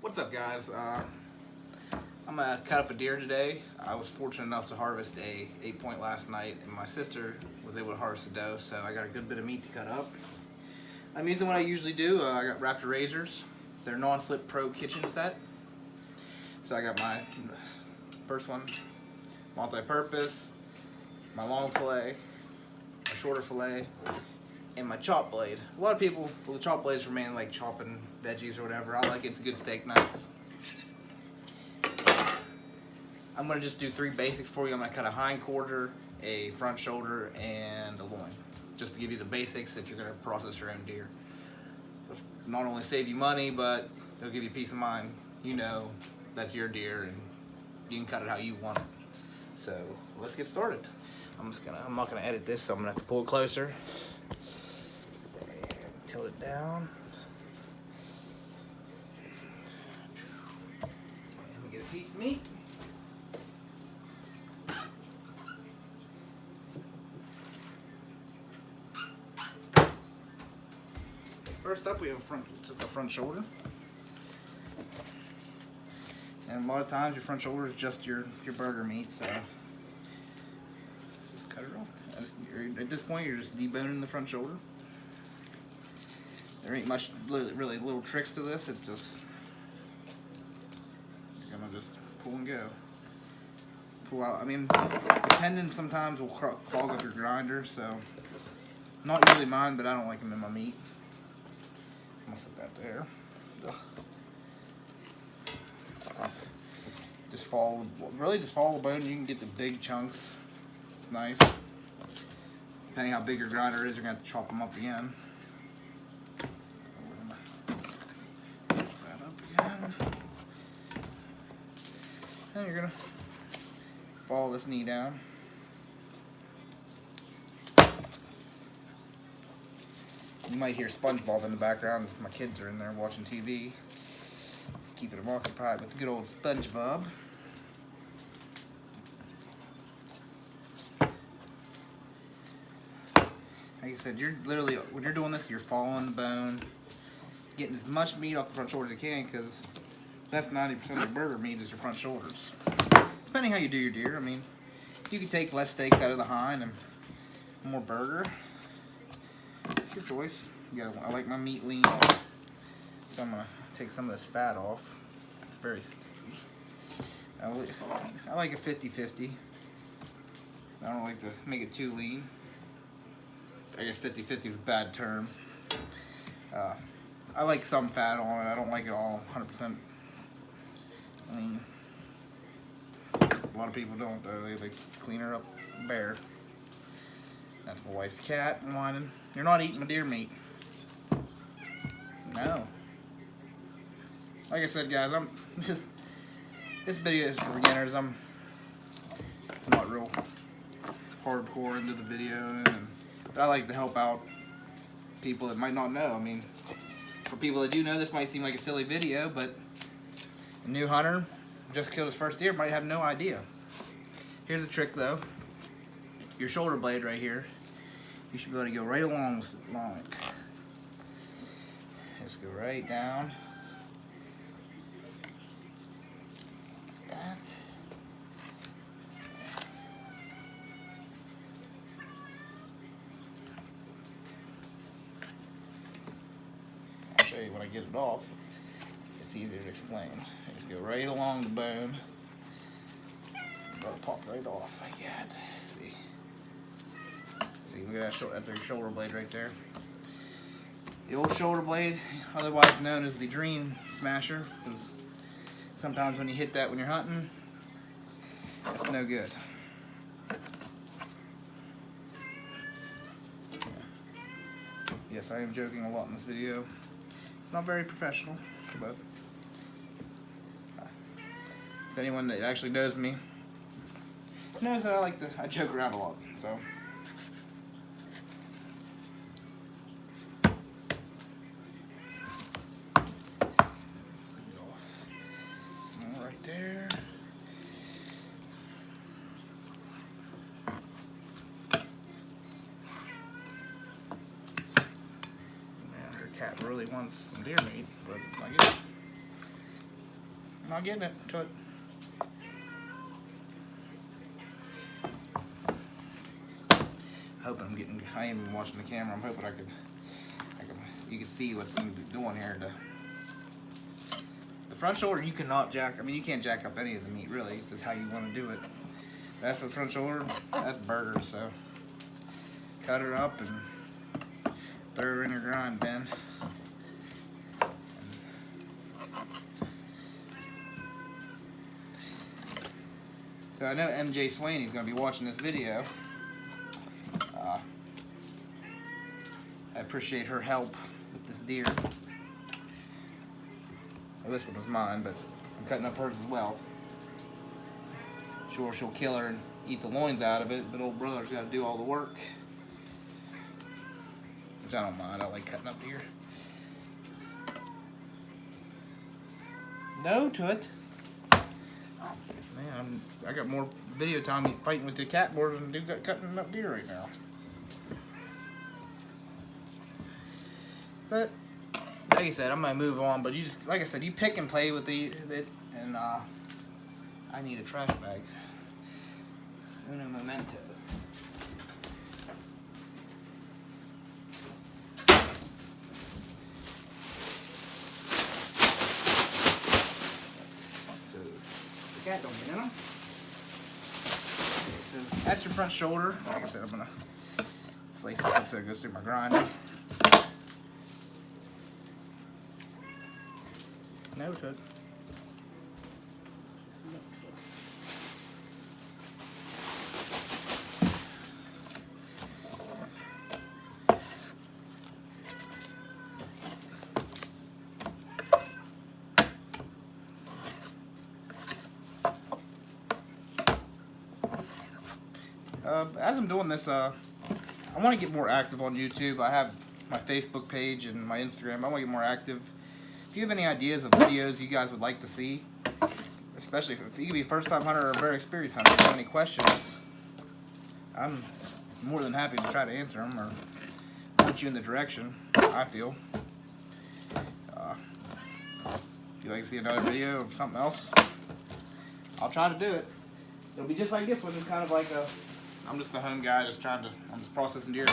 What's up, guys? I'm gonna cut up a deer today. I was fortunate enough to harvest a 8-point last night, and my sister was able to harvest a doe, so I got a good bit of meat to cut up. I'm using what I usually do. I got Raptor razors. They're non-slip pro kitchen set. So I got my first one, multi-purpose, my long fillet, my shorter fillet, and my chop blade. A lot of people, well, the chop blades for mainly like chopping veggies or whatever. I like it. It's a good steak knife. I'm going to just do 3 basics for you. I'm going to cut a hind quarter, a front shoulder, and a loin. Just to give you the basics if you're going to process your own deer. It'll not only save you money, but it'll give you peace of mind. You know that's your deer and you can cut it how you want it. So let's get started. I'm not going to edit this, so I'm going to have to pull it closer. And tilt it down. Let me get a piece of meat. First up, we have just a front shoulder. And a lot of times your front shoulder is just your burger meat, so let's just cut it off. At this point, you're just deboning the front shoulder. There ain't much, really little tricks to this. It's just, you're gonna just pull and go. Pull out. I mean, the tendons sometimes will clog up your grinder, so not usually mine, but I don't like them in my meat. I'm gonna set that there. Just follow the bone. You can get the big chunks. It's nice. Depending how big your grinder is, you're gonna have to chop them up again. That up again. And you're gonna follow this knee down. You might hear SpongeBob in the background. My kids are in there watching TV, keeping them occupied with good old SpongeBob. Like I said, you're literally, when you're doing this, you're following the bone, getting as much meat off the front shoulder as you can, because that's 90% of your burger meat is your front shoulders. Depending how you do your deer, I mean, you can take less steaks out of the hind and more burger. It's your choice. I like my meat lean, so I'm gonna take some of this fat off. It's very sticky. I like a 50-50. I don't like to make it too lean. I guess 50-50 is a bad term. I like some fat on it. I don't like it all 100% lean. A lot of people don't, though. They clean her up bare. That's my wife's cat whining. You're not eating my deer meat. No. Like I said, guys, this video is for beginners. I'm not real hardcore into the video, but I like to help out people that might not know. I mean, for people that do know, this might seem like a silly video, but a new hunter who just killed his first deer might have no idea. Here's the trick, though. Your shoulder blade right here, you should be able to go right along it. Just go right down. That. I'll show you when I get it off. It's easier to explain. Just go right along the bone. It'll pop right off like that. See, look at that. That's your shoulder blade right there. The old shoulder blade, otherwise known as the dream smasher, because sometimes when you hit that when you're hunting, it's no good. Yes, I am joking a lot in this video. It's not very professional, but if anyone that actually knows me knows that I joke around a lot, so. There. Man, her cat really wants some deer meat, but I guess I'm not getting it to it. Hoping I ain't even watching the camera. I'm hoping you can see what's doing here. The front shoulder you cannot jack. I mean, you can't jack up any of the meat really. It's just how you want to do it. That's the front shoulder. That's burger. So cut it up and throw her in your grind bin. So I know MJ Swaney's going to be watching this video. I appreciate her help with this deer. Well, this one was mine, but I'm cutting up hers as well. Sure, she'll kill her and eat the loins out of it, but old brother's got to do all the work. Which I don't mind. I like cutting up deer. No to it. Man, I got more video time fighting with the cat board than I do cutting up deer right now. But like I said, I'm gonna move on. But you just, like I said, you pick and play with it, and I need a trash bag. Uno momento. So the cat don't get in them. Okay, so that's your front shoulder. Like I said, I'm gonna slice this up so it goes through my grinder. No, it could. As I'm doing this, I want to get more active on YouTube. I have my Facebook page and my Instagram. I want to get more active. If you have any ideas of videos you guys would like to see, especially if you could be a first-time hunter or a very experienced hunter, if you have any questions, I'm more than happy to try to answer them or point you in the direction I feel. If you'd like to see another video of something else, I'll try to do it. It'll be just like this one. It's kind of like I'm just a home guy, I'm just processing deer.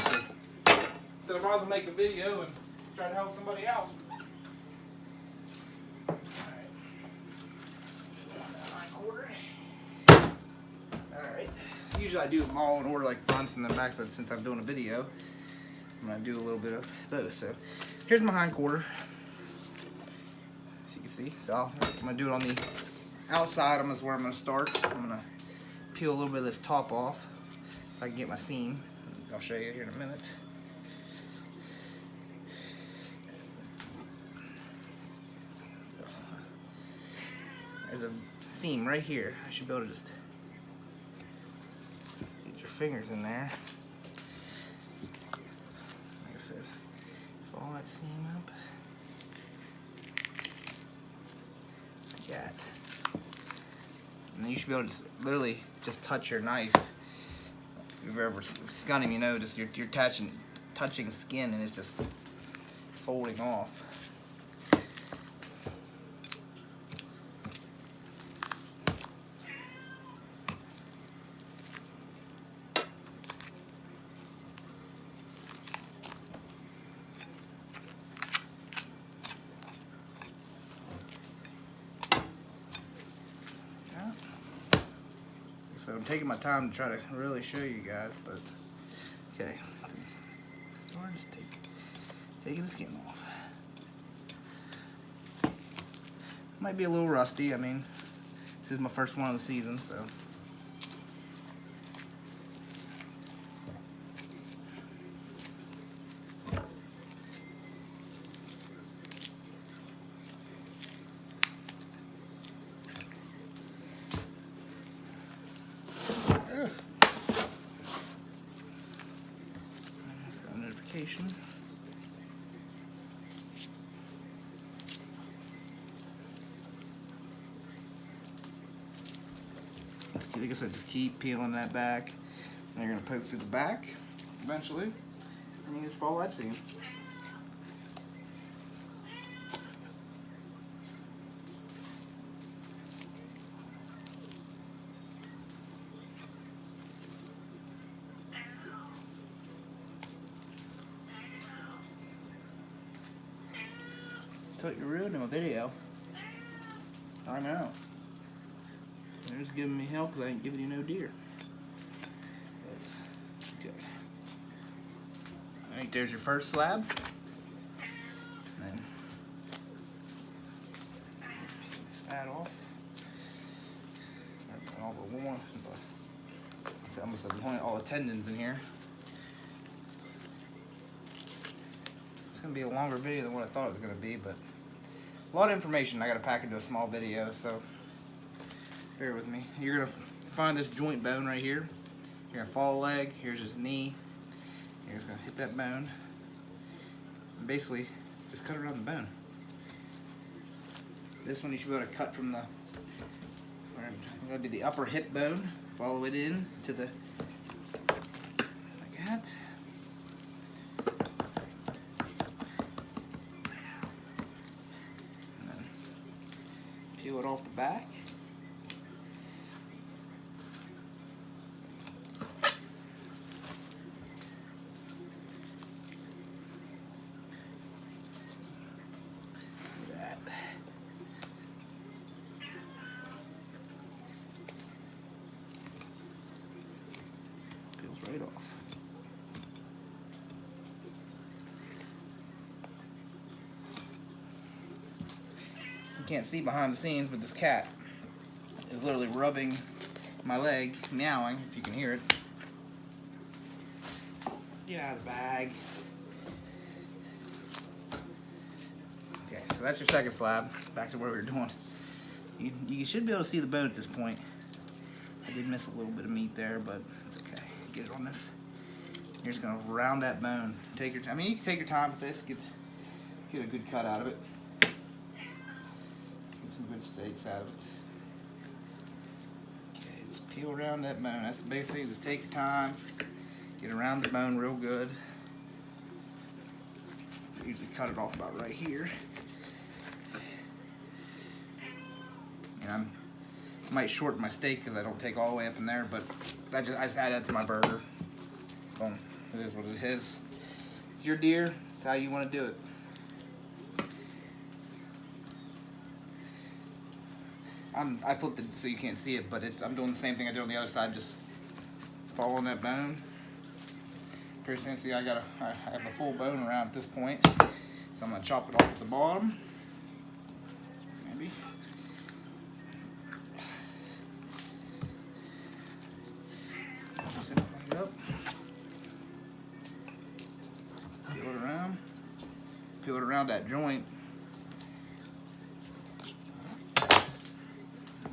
So I might as well make a video and try to help somebody out. Alright. Usually I do them all in order, like fronts and then back, but since I'm doing a video, I'm going to do a little bit of both. So here's my hind quarter. As you can see. So I'm going to do it on the outside. That's where I'm going to start. I'm going to peel a little bit of this top off so I can get my seam. I'll show you here in a minute. There's a seam right here. I should be able to just get your fingers in there. Like I said, follow that seam up. Like that. And then you should be able to literally just touch your knife. If you've ever scunned him, you know, just you're touching skin and it's just folding off. So I'm taking my time to try to really show you guys, but okay. Start just taking the skin off. Might be a little rusty. I mean, this is my first one of the season, so. Like I said, just keep peeling that back. And you're going to poke through the back eventually, and you just follow that seam. thought you were ruining my video. I know. They're just giving me hell because I ain't giving you no deer. But, okay. Alright, there's your first slab. And then peel this fat off. All the loin, I almost said loin, all the tendons in here. It's gonna be a longer video than what I thought it was gonna be, but a lot of information I gotta pack into a small video, so bear with me. You're gonna find this joint bone right here. You're gonna follow a leg. Here's his knee. You're just gonna hit that bone, and basically just cut around the bone. This one you should be able to cut from the, that'd be the upper hip bone. Follow it in to the, like that. And then peel it off the back. Right off. You can't see behind the scenes, but this cat is literally rubbing my leg, meowing, if you can hear it. Get out of the bag. Okay, so that's your second slab. Back to what we were doing. You should be able to see the bone at this point. I did miss a little bit of meat there, but it's okay. Get it on this. You're just gonna round that bone. Take your time. I mean, you can take your time with this. Get a good cut out of it. Get some good steaks out of it. Okay, just peel around that bone. That's basically just take your time. Get around the bone real good. Usually cut it off about right here. And I might shorten my steak because I don't take all the way up in there, but I just add that to my burger. Boom. It is what it is. It's your deer. It's how you want to do it. I flipped it so you can't see it, but I'm doing the same thing I did on the other side, just following that bone. Pretty soon, see, I have a full bone around at this point, so I'm gonna chop it off at the bottom. Maybe. Set it up. Peel it around that joint.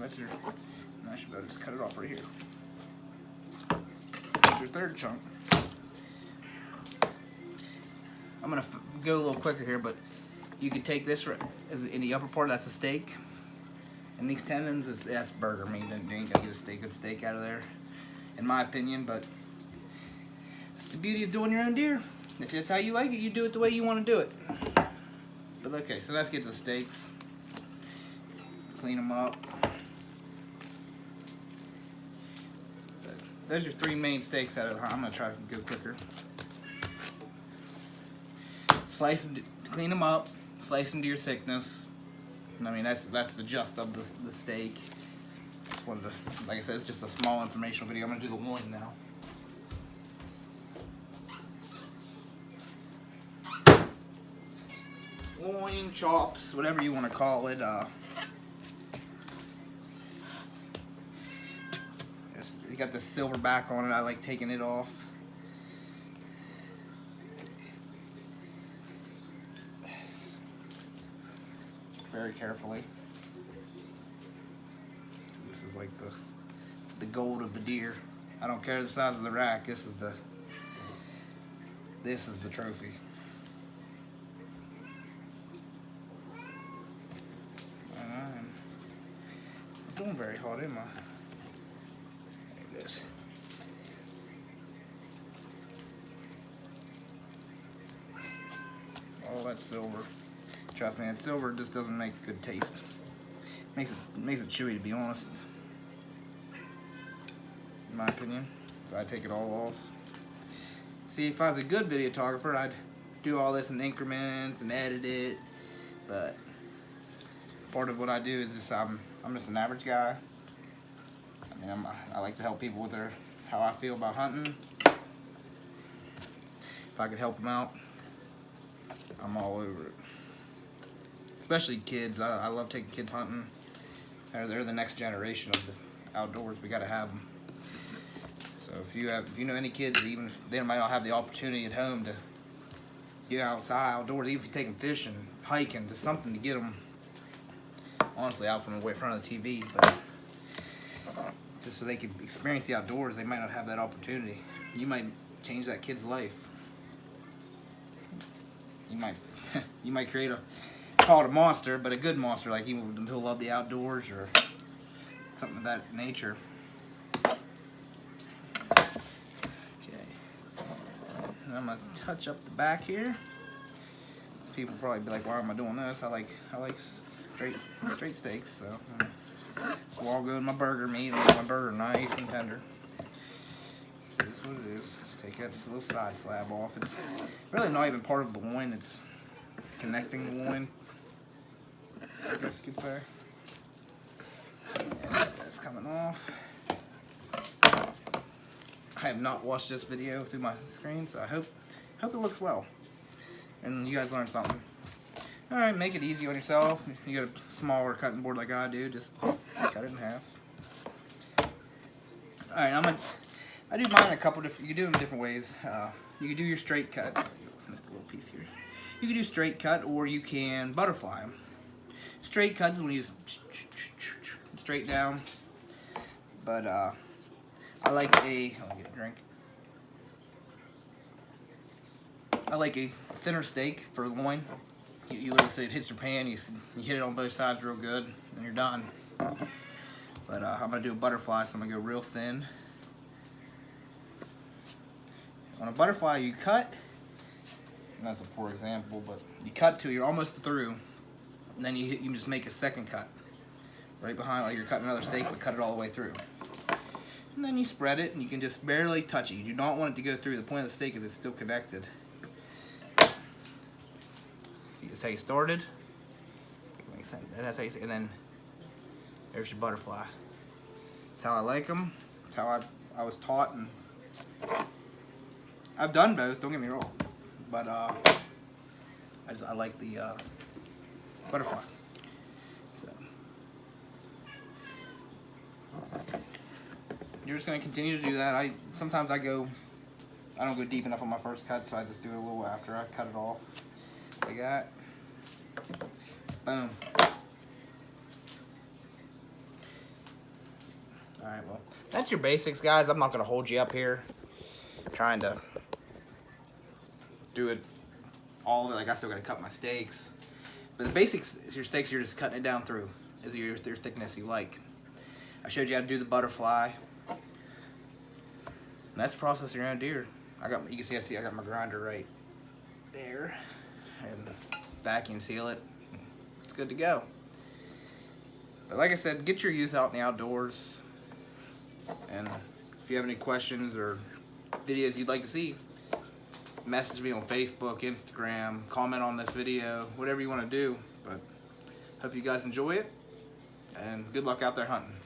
That's your, I should be able to just cut it off right here. That's your third chunk. I'm gonna go a little quicker here, but you could take this in the upper part, that's a steak. And these tendons, that's burger meat. You ain't gonna get a good steak out of there, in my opinion, but it's the beauty of doing your own deer. If that's how you like it, you do it the way you want to do it. But okay, so let's get to the steaks. Clean them up. But there's your three main steaks out of the, I'm going to try to go quicker. Slice them, clean them up, slice them to your thickness. I mean, that's the gist of the steak. Just wanted to, like I said, it's just a small informational video. I'm going to do the loin now. Loin, chops, whatever you want to call it. You got the silver back on it. I like taking it off. Very carefully. This is like the gold of the deer. I don't care the size of the rack. This is the trophy. Doing very hot, am I? There it is. All that silver. Trust me, that silver just doesn't make good taste. Makes it chewy, to be honest. In my opinion. So I take it all off. See, if I was a good videographer, I'd do all this in increments and edit it. But part of what I do is just I'm just an average guy. I mean, I like to help people with how I feel about hunting. If I could help them out, I'm all over it. Especially kids. I love taking kids hunting. They're the next generation of the outdoors. We gotta have them. So if you know any kids, even if they might not have the opportunity at home to get outside outdoors, even if you take them fishing, hiking, just something to get them honestly out from away front of the TV, but just so they can experience the outdoors. They might not have that opportunity. You might change that kid's life. You might create call it a monster, but a good monster, like he'll love the outdoors or something of that nature. Okay, and I'm gonna touch up the back here. People probably be like, "Why am I doing this?" I like straight steaks, so it's all good. My burger meat, I want my burger nice and tender. So this is what it is. Just take that little side slab off. It's really not even part of the loin. It's connecting the loin, I guess you could say. And that's coming off. I have not watched this video through my screen, so I hope it looks well and you guys learned something. All right, make it easy on yourself. If you got a smaller cutting board like I do, just cut it in half. All right, I do mine in a couple different. You can do them different ways. You can do your straight cut. Missed a little piece here. You can do straight cut, or you can butterfly them. Straight cuts is when you just straight down. But I like let me get a drink. I like a thinner steak for loin. You literally say it hits your pan, you hit it on both sides real good, and you're done. But I'm going to do a butterfly, so I'm going to go real thin. On a butterfly, you cut, and that's a poor example, but you cut till you're almost through, and then you just make a second cut. Right behind, like you're cutting another steak, but cut it all the way through. And then you spread it, and you can just barely touch it. You do not want it to go through. The point of the steak is it's still connected. That's how you started. Makes sense. That's how you, and then there's your butterfly. That's how I like them. That's how I was taught, and I've done both. Don't get me wrong, but I like the butterfly. So you're just gonna continue to do that. Sometimes I don't go deep enough on my first cut, so I just do it a little after I cut it off. Like that. Boom. Alright, well, that's your basics, guys. I'm not going to hold you up here trying to do it all of it. Like, I still got to cut my steaks. But the basics is your steaks, you're just cutting it down through is your thickness you like. I showed you how to do the butterfly. And that's the process of your own deer. You can see, I got my grinder right there. And vacuum seal it. It's good to go. But like I said, get your youth out in the outdoors. And if you have any questions or videos you'd like to see, message me on Facebook, Instagram, comment on this video, whatever you want to do. But hope you guys enjoy it, and good luck out there hunting.